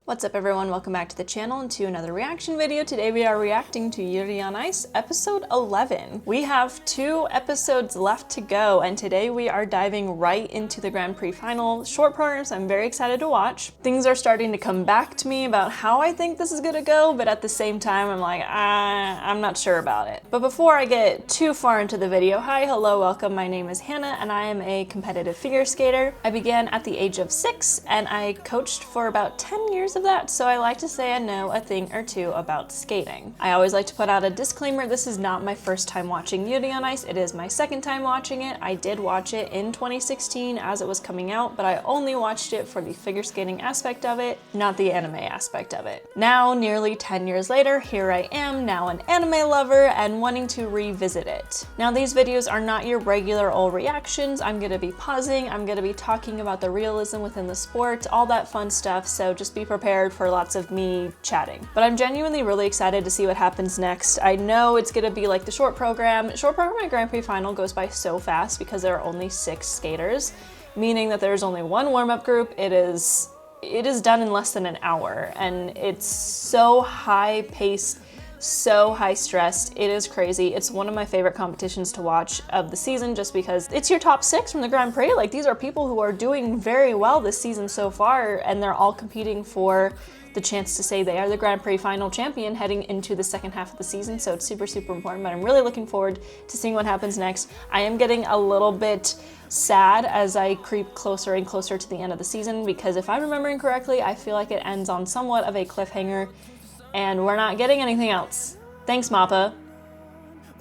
What's up everyone, welcome back to the channel and to another reaction video. Today we are reacting to Yuri on Ice, episode 11. We have 2 episodes left to go and today we are diving right into the Grand Prix final short programs I'm very excited to watch. Things are starting to come back to me about how I think this is gonna go, but at the same time I'm like, I'm not sure about it. But before I get too far into the video, hi, hello, welcome, my name is Hannah and I am a competitive figure skater. I began at the age of 6 and I coached for about 10 years of that, so I like to say I know a thing or two about skating. I always like to put out a disclaimer, this is not my first time watching Yuri on Ice, it is my second time watching it. I did watch it in 2016 as it was coming out, but I only watched it for the figure skating aspect of it, not the anime aspect of it. Now, nearly 10 years later, here I am, now an anime lover and wanting to revisit it. Now these videos are not your regular old reactions, I'm gonna be pausing, I'm gonna be talking about the realism within the sport, all that fun stuff, so just be prepared for lots of me chatting. But I'm genuinely really excited to see what happens next. I know it's gonna be like the short program. Short program at Grand Prix Final goes by so fast because there are only 6 skaters, meaning that there's only one warm-up group. It is done in less than an hour and it's so high paced, so high stressed. It is crazy. It's one of my favorite competitions to watch of the season just because it's your top 6 from the Grand Prix. Like, these are people who are doing very well this season so far and they're all competing for the chance to say they are the Grand Prix final champion heading into the second half of the season. So it's super, super important, but I'm really looking forward to seeing what happens next. I am getting a little bit sad as I creep closer and closer to the end of the season because if I'm remembering correctly, I feel like it ends on somewhat of a cliffhanger and we're not getting anything else. Thanks, Mappa.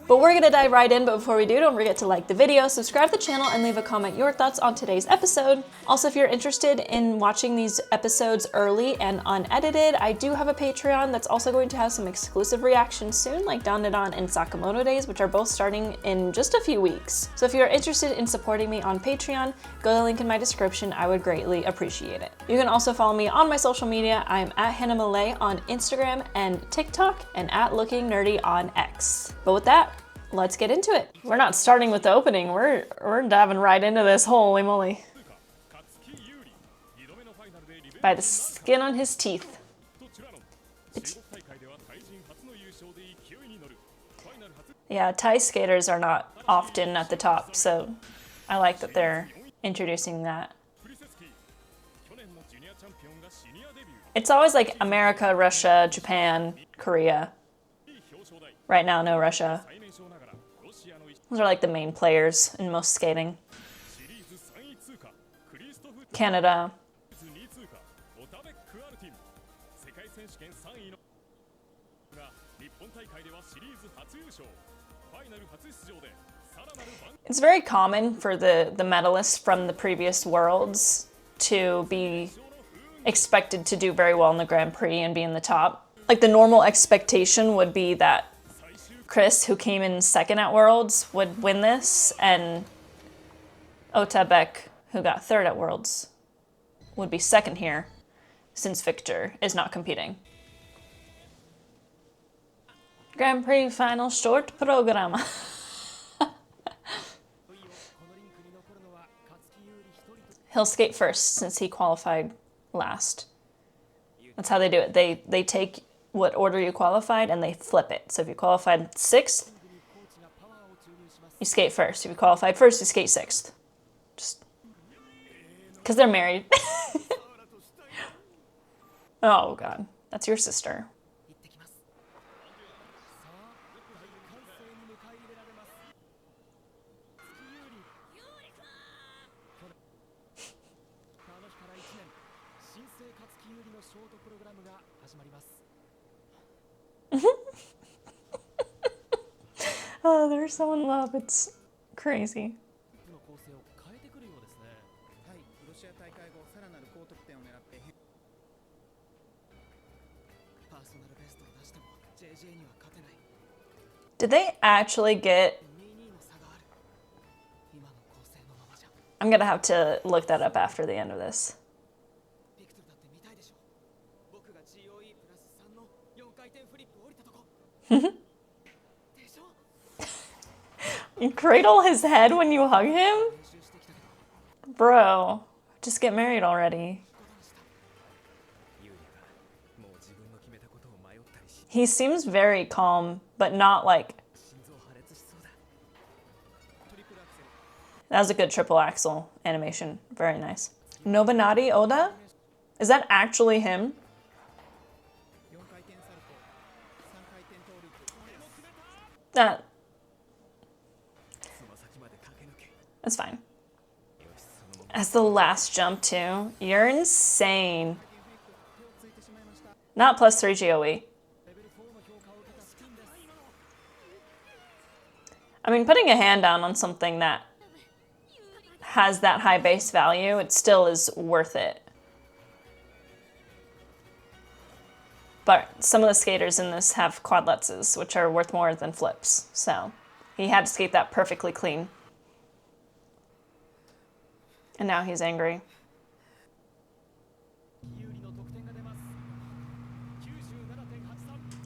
But we're gonna dive right in, but before we do, don't forget to like the video, subscribe to the channel, and leave a comment your thoughts on today's episode. Also, if you're interested in watching these episodes early and unedited, I do have a Patreon that's also going to have some exclusive reactions soon, like Dandadan and Sakamoto Days, which are both starting in just a few weeks. So if you're interested in supporting me on Patreon, go to the link in my description, I would greatly appreciate it. You can also follow me on my social media. I'm at Hannah Malay on Instagram and TikTok, and at lookingnerdy on X. But with that, let's get into it. We're not starting with the opening, we're diving right into this, holy moly. By the skin on his teeth. Yeah, Thai skaters are not often at the top, so I like that they're introducing that. It's always like America, Russia, Japan, Korea. Right now, no Russia. Those are like the main players in most skating. Canada. It's very common for the medalists from the previous worlds to be expected to do very well in the Grand Prix and be in the top. Like, the normal expectation would be that Chris, who came in second at Worlds, would win this, and Otabek, who got third at Worlds, would be second here, since Victor is not competing. Grand Prix final short program. He'll skate first, since he qualified last. That's how they do it. They take what order you qualified and they flip it. So if you qualified 6th, you skate first. If you qualified first, you skate 6th. Just because they're married. Oh God, that's your sister. Oh, they're so in love, it's crazy. Did they actually get... I'm gonna have to look that up after the end of this. You cradle his head when you hug him? Bro, just get married already. He seems very calm, but not like... That was a good triple axel animation. Very nice. Nobunari Oda? Is that actually him? That's fine. That's the last jump too. You're insane. Not +3 GOE. I mean, putting a hand down on something that has that high base value, it still is worth it. But some of the skaters in this have quadlettes, which are worth more than flips. So he had to skate that perfectly clean. And now he's angry.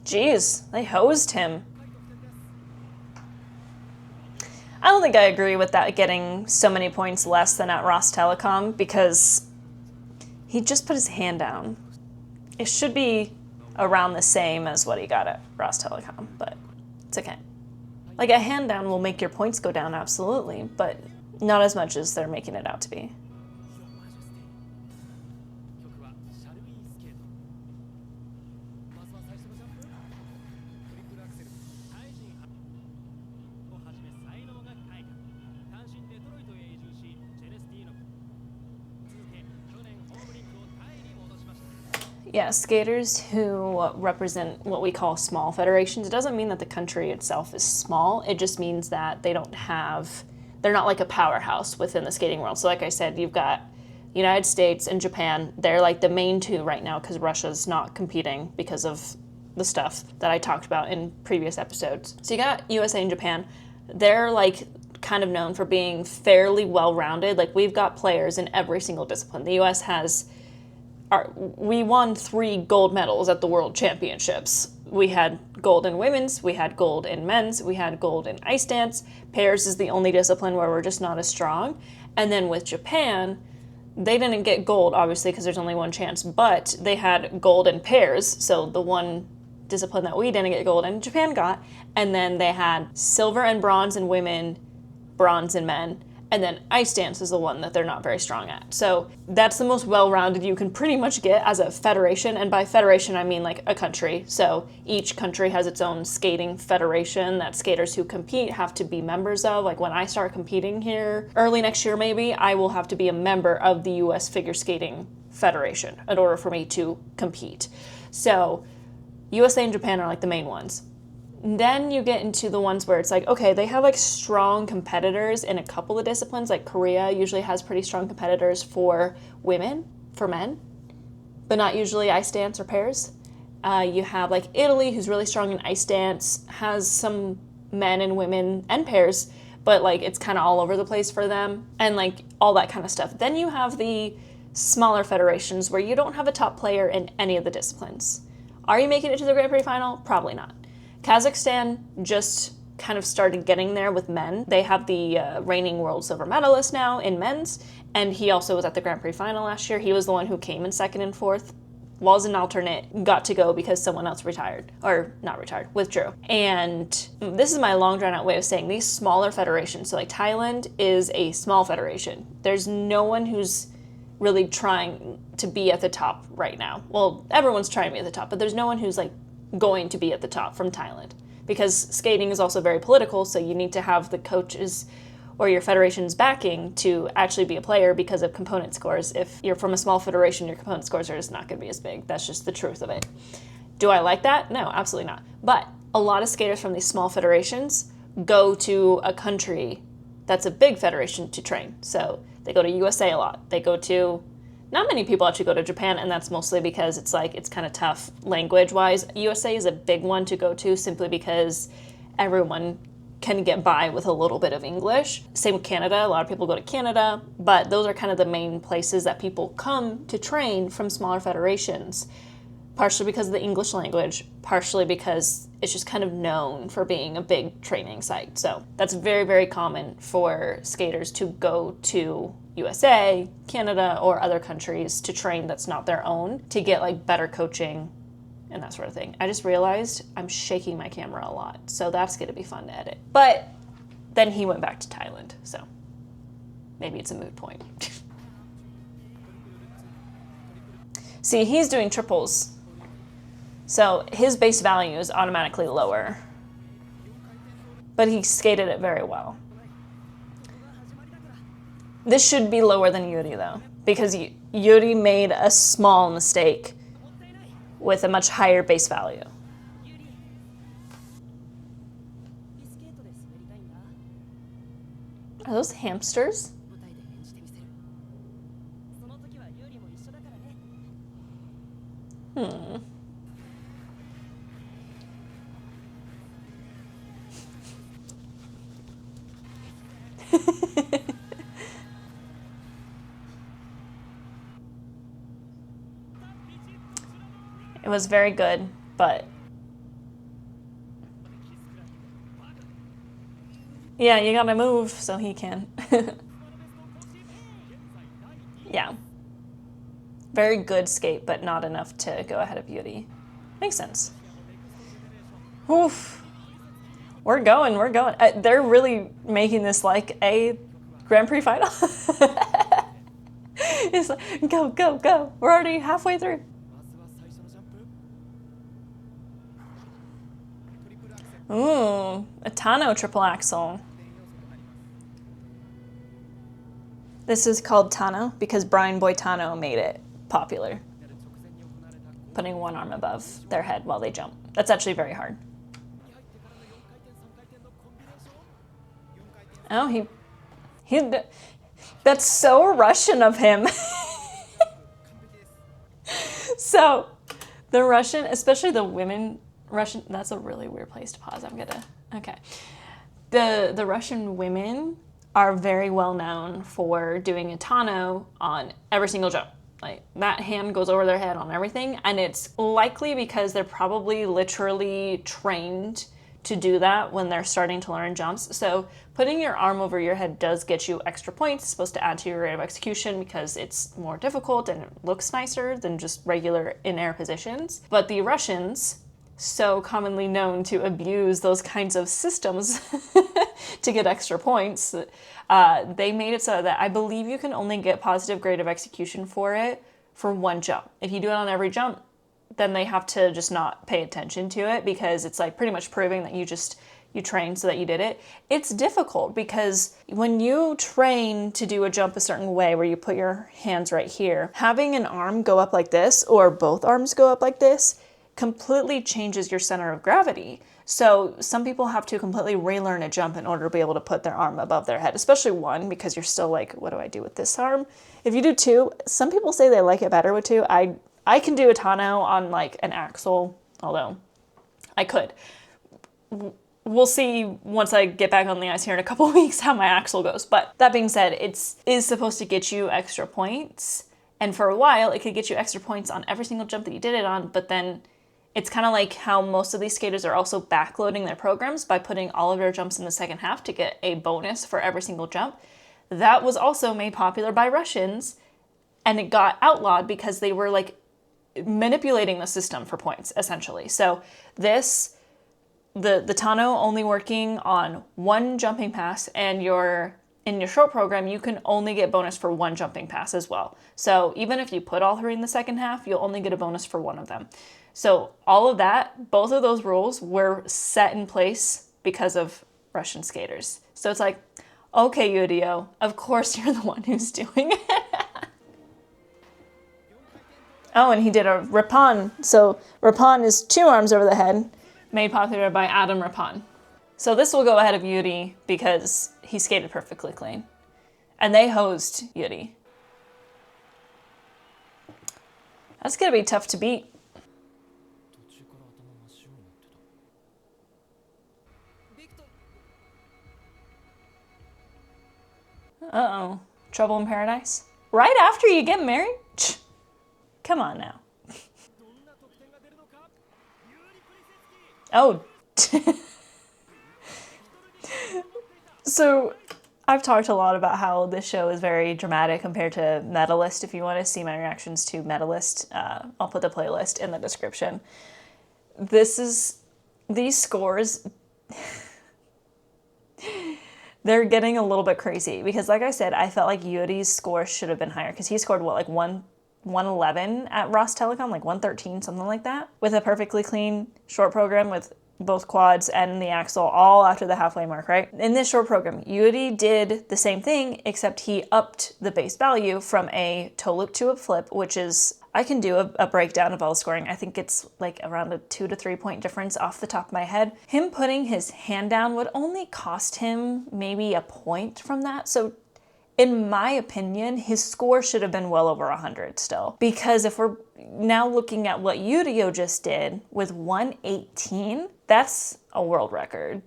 Jeez, they hosed him. I don't think I agree with that getting so many points less than at Ross Telecom because he just put his hand down. It should be around the same as what he got at Ross Telecom, but it's okay. Like, a hand down will make your points go down, absolutely, but not as much as they're making it out to be. Yeah, skaters who represent what we call small federations, it doesn't mean that the country itself is small. It just means that they don't have, they're not like a powerhouse within the skating world. So like I said, you've got United States and Japan. They're like the main two right now because Russia's not competing because of the stuff that I talked about in previous episodes. So you got USA and Japan. They're like kind of known for being fairly well-rounded. Like, we've got players in every single discipline. The US has... we won 3 gold medals at the World Championships. We had gold in women's, we had gold in men's, we had gold in ice dance. Pairs is the only discipline where we're just not as strong. And then with Japan, they didn't get gold, obviously, because there's only one chance, but they had gold in pairs, so the one discipline that we didn't get gold in, Japan got. And then they had silver and bronze in women, bronze in men. And then ice dance is the one that they're not very strong at. So that's the most well-rounded you can pretty much get as a federation. And by federation, I mean like a country. So each country has its own skating federation that skaters who compete have to be members of. Like, when I start competing here, early next year maybe, I will have to be a member of the US Figure Skating Federation in order for me to compete. So USA and Japan are like the main ones. Then you get into the ones where it's like, okay, they have like strong competitors in a couple of disciplines. Like, Korea usually has pretty strong competitors for women, for men, but not usually ice dance or pairs. You have like Italy, who's really strong in ice dance, has some men and women and pairs, but like it's kind of all over the place for them, and like all that kind of stuff. Then you have the smaller federations where you don't have a top player in any of the disciplines. Are you making it to the Grand Prix final? Probably not. Kazakhstan just kind of started getting there with men. They have the reigning world silver medalist now in men's, and he also was at the Grand Prix final last year. He was the one who came in 2nd and 4th, was an alternate, got to go because someone else retired, or not retired, withdrew. And this is my long drawn out way of saying these smaller federations, so like Thailand is a small federation. There's no one who's really trying to be at the top right now. Well, everyone's trying to be at the top, but there's no one who's like going to be at the top from Thailand, because skating is also very political, so you need to have the coaches or your federation's backing to actually be a player because of component scores. If you're from a small federation, your component scores are just not going to be as big. That's just the truth of it. Do I like that? No, absolutely not. But a lot of skaters from these small federations go to a country that's a big federation to train. So they go to USA a lot. They go to... Not many people actually go to Japan, and that's mostly because it's like, it's kind of tough language-wise. USA is a big one to go to simply because everyone can get by with a little bit of English. Same with Canada. A lot of people go to Canada, but those are kind of the main places that people come to train from smaller federations, partially because of the English language, partially because it's just kind of known for being a big training site. So that's very, very common for skaters to go to USA, Canada, or other countries to train that's not their own, to get like better coaching and that sort of thing. I just realized I'm shaking my camera a lot, so that's gonna be fun to edit. But then he went back to Thailand, so maybe it's a moot point. See, he's doing triples, so his base value is automatically lower, but he skated it very well. This should be lower than Yuri though, because Yuri made a small mistake with a much higher base value. Are those hamsters? It was very good, but yeah, you gotta move so he can. Yeah. Very good skate, but not enough to go ahead of Yuri. Makes sense. Oof. We're going. They're really making this like a Grand Prix final. It's like, go, go, go. We're already halfway through. Ooh, a Tano triple axel. This is called Tano because Brian Boy Tano made it popular. Putting one arm above their head while they jump. That's actually very hard. Oh, he that's so Russian of him. So, the Russian, especially the women, Russian, that's a really weird place to pause. Okay. The Russian women are very well known for doing a Tano on every single jump. Like, that hand goes over their head on everything, and it's likely because they're probably literally trained to do that when they're starting to learn jumps. So putting your arm over your head does get you extra points. It's supposed to add to your rate of execution because it's more difficult and it looks nicer than just regular in-air positions. But the Russians, so commonly known to abuse those kinds of systems to get extra points, they made it so that I believe you can only get positive grade of execution for it for one jump. If you do it on every jump, then they have to just not pay attention to it because it's like pretty much proving that you trained so that you did it. It's difficult because when you train to do a jump a certain way where you put your hands right here, having an arm go up like this or both arms go up like this completely changes your center of gravity. So some people have to completely relearn a jump in order to be able to put their arm above their head, especially one, because you're still like, what do I do with this arm? If you do two, some people say they like it better with two. I can do a Tano on like an axle, although I could. We'll see once I get back on the ice here in a couple of weeks how my axle goes. But that being said, it is supposed to get you extra points. And for a while, it could get you extra points on every single jump that you did it on. But then it's kind of like how most of these skaters are also backloading their programs by putting all of their jumps in the second half to get a bonus for every single jump. That was also made popular by Russians. And it got outlawed because they were like manipulating the system for points, essentially. So the Tano only working on one jumping pass, and in your short program, you can only get bonus for one jumping pass as well. So even if you put all three in the second half, you'll only get a bonus for one of them. So all of that, both of those rules were set in place because of Russian skaters. So it's like, okay, Yurio, of course you're the one who's doing it. Oh, and he did a Rapon. So Rapon is two arms over the head, made popular by Adam Rapon. So this will go ahead of Yuri because he skated perfectly clean. And they hosed Yuri. That's gonna be tough to beat. Uh-oh. Trouble in paradise? Right after you get married? Come on now. Oh. So I've talked a lot about how this show is very dramatic compared to Medalist. If you want to see my reactions to Medalist, I'll put the playlist in the description. these scores, they're getting a little bit crazy because, like I said, I felt like Yuri's score should have been higher because he scored what, like 111 at Ross Telecom, like 113, something like that, with a perfectly clean short program with both quads and the axle all after the halfway mark, right? In this short program, Yuri did the same thing, except he upped the base value from a toe loop to a flip, which is, I can do a breakdown of all scoring. I think it's like around a 2 to 3 point difference off the top of my head. Him putting his hand down would only cost him maybe a point from that. So in my opinion, his score should have been well over 100 still. Because if we're now looking at what Yurio just did with 118, that's a world record.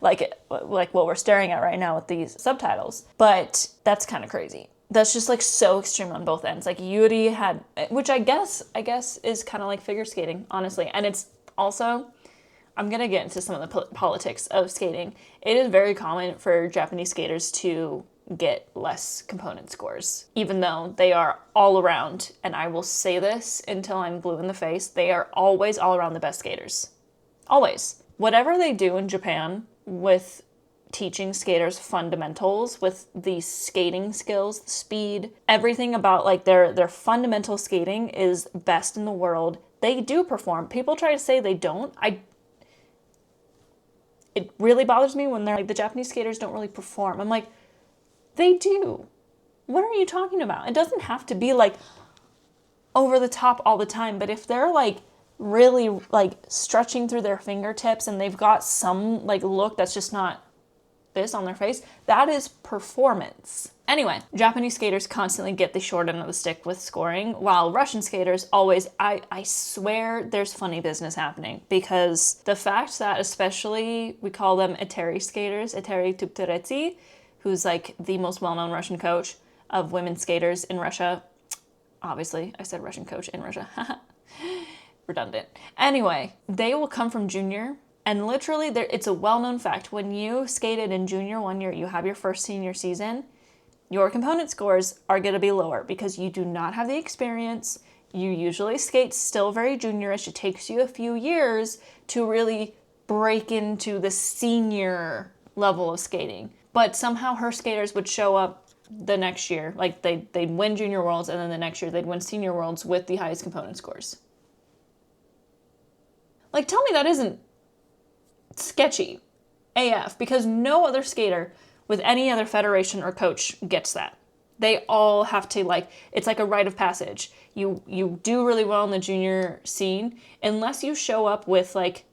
like what we're staring at right now with these subtitles. But that's kind of crazy. That's just like so extreme on both ends. Like Yuri had, which I guess is kind of like figure skating, honestly. And it's also, I'm gonna get into some of the politics of skating. It is very common for Japanese skaters to get less component scores, even though they are all around, and I will say this until I'm blue in the face, they are always all around the best skaters. Always. Whatever they do in Japan with teaching skaters fundamentals, with the skating skills, the speed, everything about like their fundamental skating is best in the world. They do perform. People try to say they don't. It really bothers me when they're like, the Japanese skaters don't really perform. I'm like, they do. What are you talking about? It doesn't have to be like over the top all the time, but if they're like really like stretching through their fingertips and they've got some like look that's just not this on their face, that is performance. Anyway, Japanese skaters constantly get the short end of the stick with scoring, while Russian skaters always, I swear there's funny business happening, because the fact that, especially, we call them Eteri skaters, Eteri Tupteretsi, who's like the most well-known Russian coach of women skaters in Russia. Obviously, I said Russian coach in Russia. Redundant. Anyway, they will come from junior, and literally, it's a well-known fact. When you skated in junior 1 year, you have your first senior season, your component scores are going to be lower because you do not have the experience. You usually skate still very juniorish. It takes you a few years to really break into the senior level of skating. But somehow her skaters would show up the next year. Like they'd win junior worlds, and then the next year they'd win senior worlds with the highest component scores. Like, tell me that isn't sketchy AF, because no other skater with any other federation or coach gets that. They all have to, like, it's like a rite of passage. You do really well in the junior scene, unless you show up with like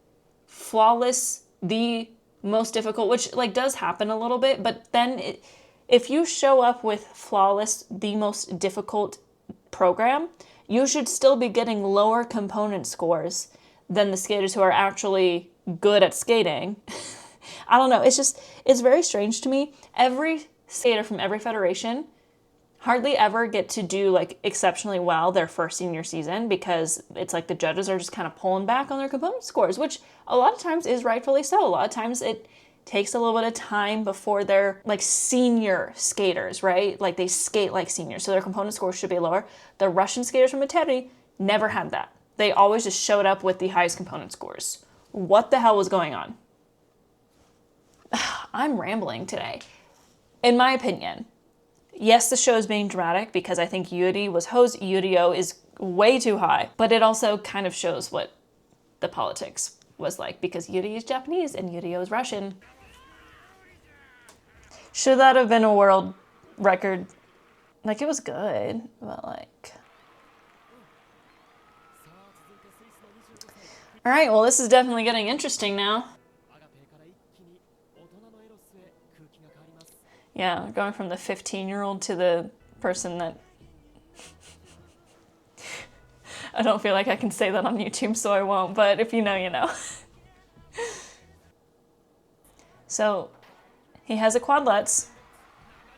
flawless, the most difficult, which like does happen a little bit, but then if you show up with flawless, the most difficult program, you should still be getting lower component scores than the skaters who are actually good at skating. I don't know. It's very strange to me. Every skater from every federation hardly ever get to do like exceptionally well their first senior season, because it's like the judges are just kind of pulling back on their component scores, which a lot of times is rightfully so. A lot of times it takes a little bit of time before they're like senior skaters, right? Like they skate like seniors, so their component scores should be lower. The Russian skaters from Eteri never had that. They always just showed up with the highest component scores. What the hell was going on? I'm rambling today. In my opinion, yes, the show is being dramatic because I think Yuri was hosed. Yurio is way too high, but it also kind of shows what the politics was like, because Yuri is Japanese and Yurio is Russian. Should that have been a world record? Like, it was good, but like... All right, well, this is definitely getting interesting now. Yeah, going from the 15-year-old to the person that... I don't feel like I can say that on YouTube, so I won't, but if you know, you know. So, he has a quadlets.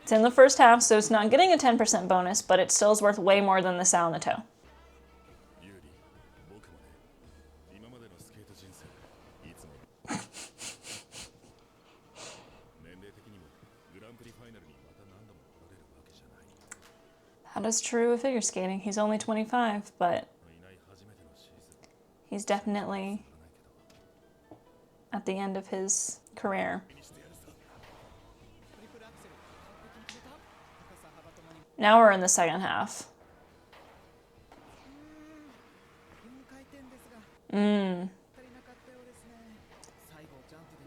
It's in the first half, so it's not getting a 10% bonus, but it still is worth way more than the sow on the toe. That is true of figure skating. He's only 25, but He's definitely at the end of his career. Now we're in the second half.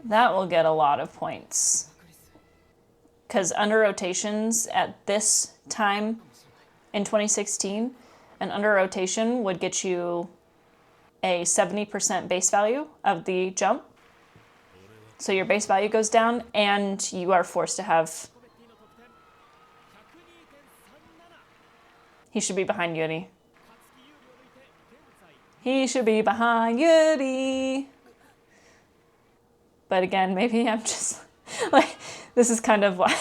That will get a lot of points. Because under rotations at this time in 2016, an under rotation would get you a 70% base value of the jump. So your base value goes down and you are forced to have... He should be behind Yuri. He should be behind Yuri. But again, maybe I'm just like, this is kind of like,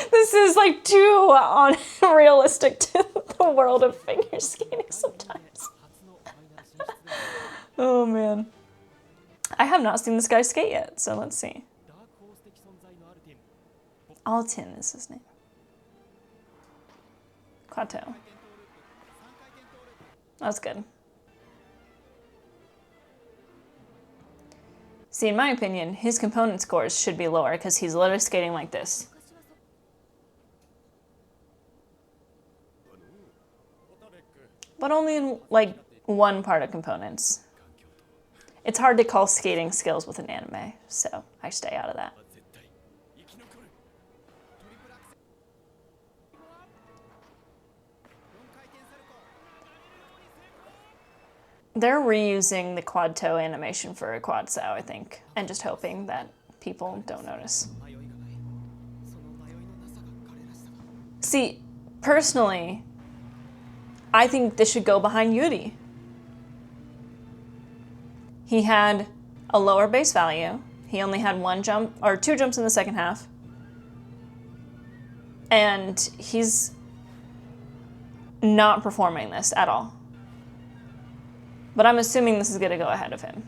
this is like too unrealistic to the world of figure skating sometimes. Oh man. I have not seen this guy skate yet, so let's see. Altin is his name. Kato. That's good. See, in my opinion, his component scores should be lower because he's literally skating like this. But only in, like, one part of components. It's hard to call skating skills with an anime, so I stay out of that. They're reusing the quad toe animation for a quad sow, I think, and just hoping that people don't notice. See, personally, I think this should go behind Yuri. He had a lower base value. He only had one jump, or two jumps in the second half. And he's not performing this at all. But I'm assuming this is going to go ahead of him.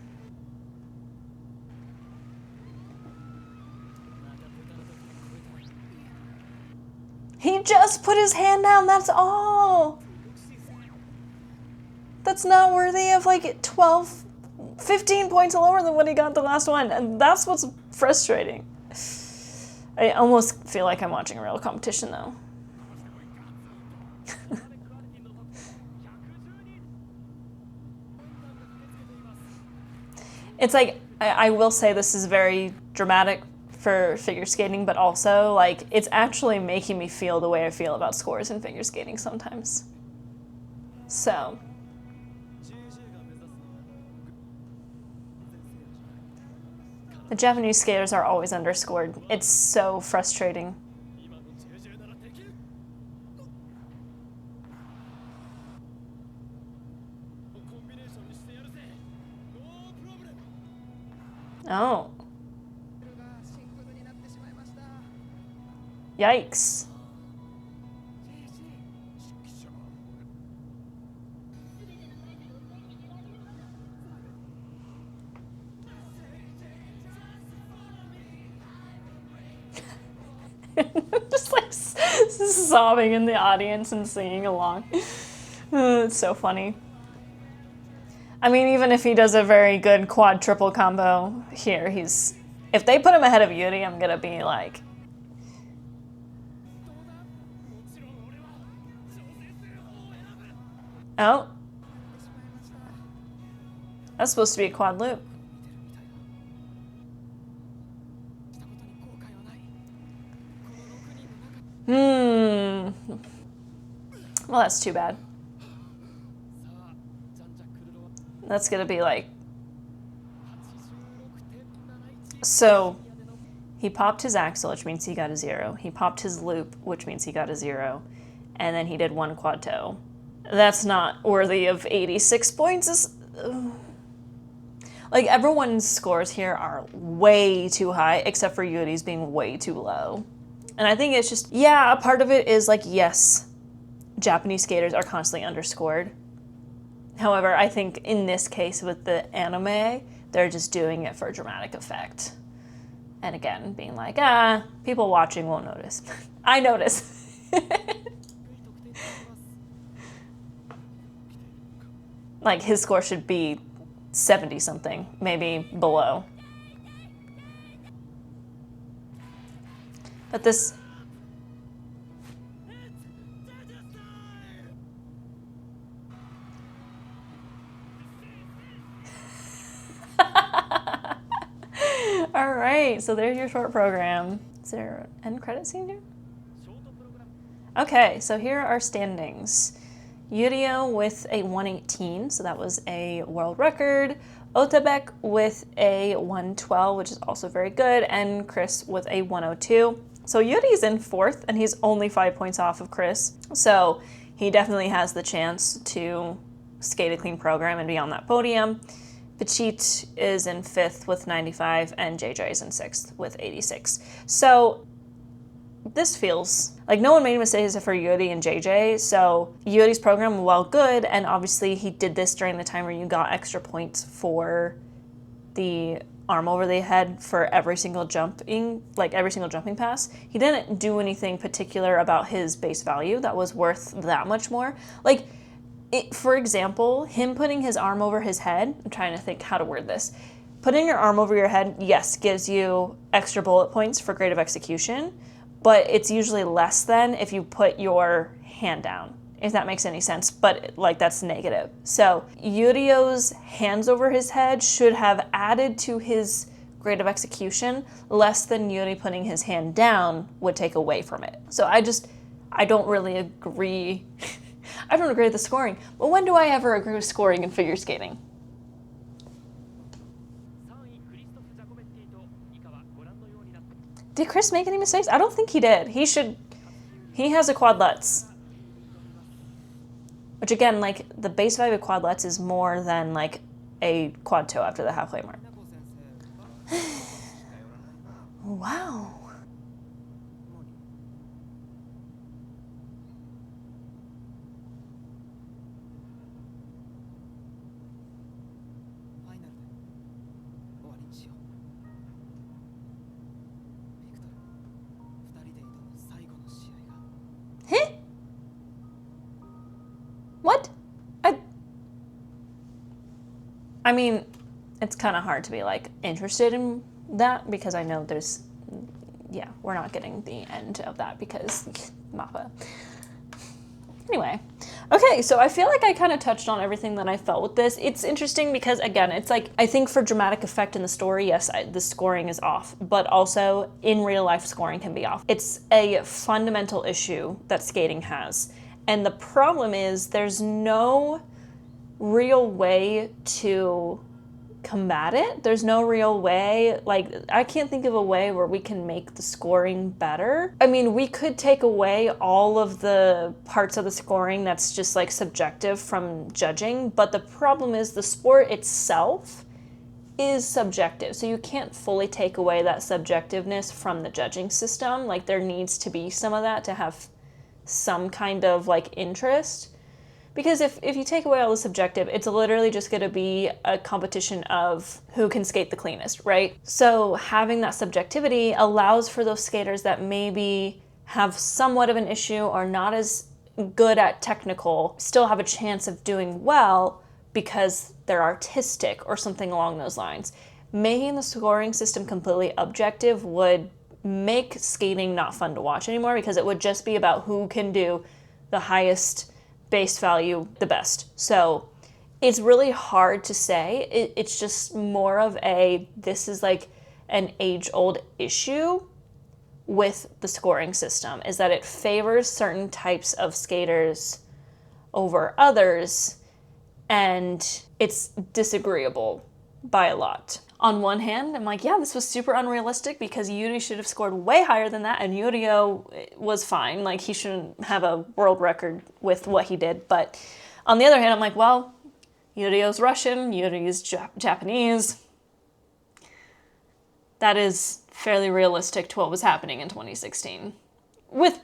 He just put his hand down, that's all. That's not worthy of like 12, 15 points lower than what he got the last one. And that's what's frustrating. I almost feel like I'm watching a real competition though. It's like, I will say this is very dramatic for figure skating, but also like it's actually making me feel the way I feel about scores in figure skating sometimes. So. The Japanese skaters are always underscored. It's so frustrating. Oh. Yikes. Just like sobbing in the audience and singing along. It's so funny. I mean, even if he does a very good quad triple combo here, if they put him ahead of Yuri, I'm gonna be like, oh, that's supposed to be a quad loop. Well, that's too bad. That's gonna be like... So, he popped his axle, which means he got a 0. He popped his loop, which means he got a 0. And then he did one quad toe. That's not worthy of 86 points. Like, everyone's scores here are way too high, except for Yuri's being way too low. And I think it's just, yeah, a part of it is like, yes, Japanese skaters are constantly underscored. However, I think in this case with the anime, they're just doing it for dramatic effect. And again, being like, people watching won't notice. I notice. Like, his score should be 70 something, maybe below. But this... All right, so there's your short program. Is there an end credit scene here? Okay, so here are our standings. Yuri with a 118, so that was a world record. Otabek with a 112, which is also very good, and Chris with a 102. So Yuri's in fourth, and he's only 5 points off of Chris. So he definitely has the chance to skate a clean program and be on that podium. Pachit is in fifth with 95, and JJ is in sixth with 86. So this feels like no one made mistakes except for Yuri and JJ. So Yuri's program, while good, and obviously he did this during the time where you got extra points for the arm over the head for every single jumping pass. He didn't do anything particular about his base value that was worth that much more. Like, for example, him putting his arm over his head, I'm trying to think how to word this. Putting your arm over your head, yes, gives you extra bullet points for grade of execution, but it's usually less than if you put your hand down, if that makes any sense, but like that's negative. So Yurio's hands over his head should have added to his grade of execution less than Yuri putting his hand down would take away from it. So I don't really agree. I don't agree with the scoring, but when do I ever agree with scoring in figure skating? Did Chris make any mistakes? I don't think he did. He has a quad lutz. Which again, like, the base value of quad lutz is more than like a quad toe after the halfway mark. Wow. What? I mean, it's kind of hard to be like interested in that because I know we're not getting the end of that because Mappa. Anyway, okay, so I feel like I kind of touched on everything that I felt with this. It's interesting because, again, it's like, I think for dramatic effect in the story, yes, the scoring is off, but also in real life, scoring can be off. It's a fundamental issue that skating has. And the problem is there's no real way to combat it. There's no real way, like, I can't think of a way where we can make the scoring better. I mean, we could take away all of the parts of the scoring that's just like subjective from judging, but the problem is the sport itself is subjective. So you can't fully take away that subjectiveness from the judging system. Like, there needs to be some of that to have some kind of like interest. Because if you take away all the subjective, it's literally just going to be a competition of who can skate the cleanest, right? So having that subjectivity allows for those skaters that maybe have somewhat of an issue or not as good at technical, still have a chance of doing well because they're artistic or something along those lines. Making the scoring system completely objective would make skating not fun to watch anymore because it would just be about who can do the highest base value the best. So it's really hard to say. It's just more of this is like an age-old issue with the scoring system, is that it favors certain types of skaters over others, and it's disagreeable by a lot. On one hand, I'm like, yeah, this was super unrealistic because Yuri should have scored way higher than that, and Yurio was fine. Like, he shouldn't have a world record with what he did. But on the other hand, I'm like, well, Yurio's Russian, Yuri's Japanese. That is fairly realistic to what was happening in 2016. With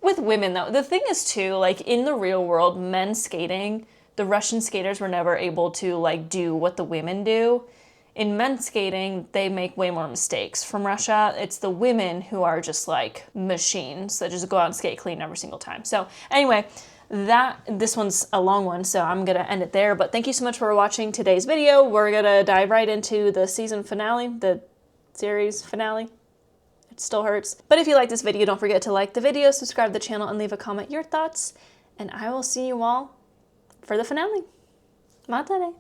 women, though, the thing is, too, like, in the real world, men skating, the Russian skaters were never able to, like, do what the women do. In men's skating, they make way more mistakes. From Russia, it's the women who are just like machines that just go out and skate clean every single time. So anyway, this one's a long one, so I'm gonna end it there. But thank you so much for watching today's video. We're gonna dive right into the season finale, the series finale. It still hurts. But if you like this video, don't forget to like the video, subscribe to the channel, and leave a comment your thoughts. And I will see you all for the finale. Mata ne.